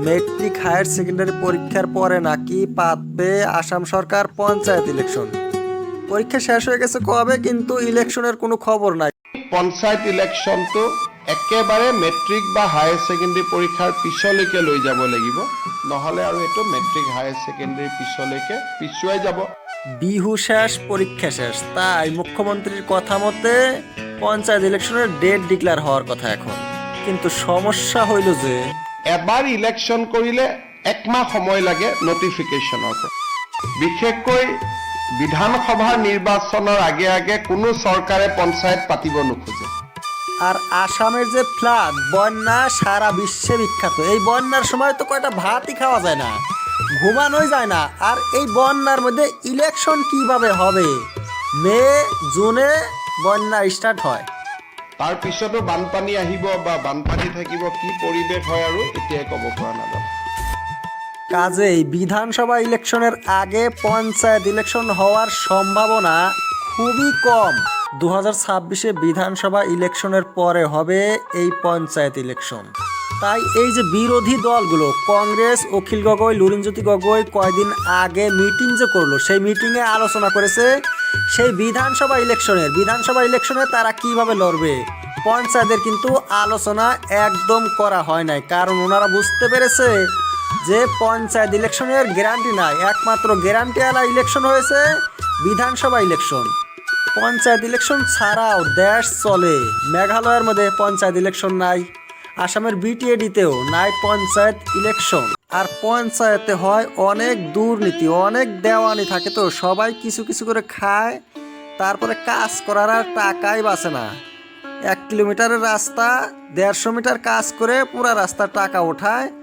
Metric higher secondary পরীক্ষার পরে নাকি পাতবে আসাম সরকার পঞ্চায়েত ইলেকশন। পরীক্ষা শেষ হয়ে গেছে কবে, কিন্তু ইলেকশনের কোনো খবর নাই। পঞ্চায়ত ইলেকশনটো একেবাৰে মেট্ৰিক বা হায়াৰ ছেকেণ্ডেৰী পৰীক্ষাৰ পিছলৈকে লৈ যাব লাগিব, নহ'লে আৰু এইটো মেট্ৰিক হায়াৰ ছেকেণ্ডেৰী পিছলৈকে পিছুৱাই যাব। বিহু শেষ পরীক্ষা শেষ, তাই মুখ্যমন্ত্রীর কথা মতে পঞ্চায়েত ইলেকশনের ডেট ডিক্লেয়ার হওয়ার কথা এখন। কিন্তু সমস্যা হইল যে এবাৰ ইলেকশ্যন কৰিলে একমাহ সময় লাগে নটিফিকেশ্যনৰ পৰা। বিশেষকৈ বিধানসভাৰ নিৰ্বাচনৰ আগে আগে কোনো চৰকাৰে পঞ্চায়ত পাতিব নোখোজে। আর আসামের যে ফ্লাড বন্যা সারা বিশ্বে বিখ্যাত, এই বন্যার সময় তো কয়টা ভাতই খাওয়া যায় না, ঘুমানোই যায় না। আর এই বন্যার মধ্যে ইলেকশন কিভাবে হবে? মে জুনে বন্যা স্টার্ট হয়, তাৰ পিছতো বানপানী আহিব বা বানপানী থাকিব, কি পৰিৱেশ হয় আৰু এতিয়াই ক'ব পৰা নাযাব। কাজেই বিধানসভা ইলেকশনের আগে পঞ্চায়েত ইলেকশন হওয়ার সম্ভাবনা খুবই কম। 2026-এ বিধানসভা ইলেকশনের পরে হবে এই পঞ্চায়েত ইলেকশন। তাই এই যে বিরোধী দলগুলো কংগ্রেস, অখিল গগৈ, লুরিনজ্যোতি গগৈ কয়দিন আগে মিটিং যে করলো, সেই মিটিংয়ে আলোচনা করেছে সেই বিধানসভা ইলেকশনে তারা কিভাবে লড়বে। পঞ্চায়েতের কিন্তু আলোচনা একদম করা হয় নাই, কারণ ওনারা বুঝতে পেরেছে যে পঞ্চায়েত ইলেকশনের গ্যারান্টি নাই, একমাত্র গ্যারান্টিওয়ালা ইলেকশন হয়েছে বিধানসভা ইলেকশন। পঞ্চায়েত ইলেকশন ছাড়াও দেশ চলে। মেঘালয়ের মধ্যে পঞ্চায়েত ইলেকশন নাই, আসামের বিটিএডিতেও নাই পঞ্চায়েত ইলেকশন। আর পঞ্চায়েতে হয় অনেক দুর্নীতি, অনেক দেওয়ানি থাকে, তো সবাই কিছু কিছু করে খায়, তারপরে কাজ করার আর টাকাই বাঁচে না। 1 কিলোমিটারের রাস্তা 150 মিটার কাজ করে পুরা রাস্তার টাকা ওঠায়।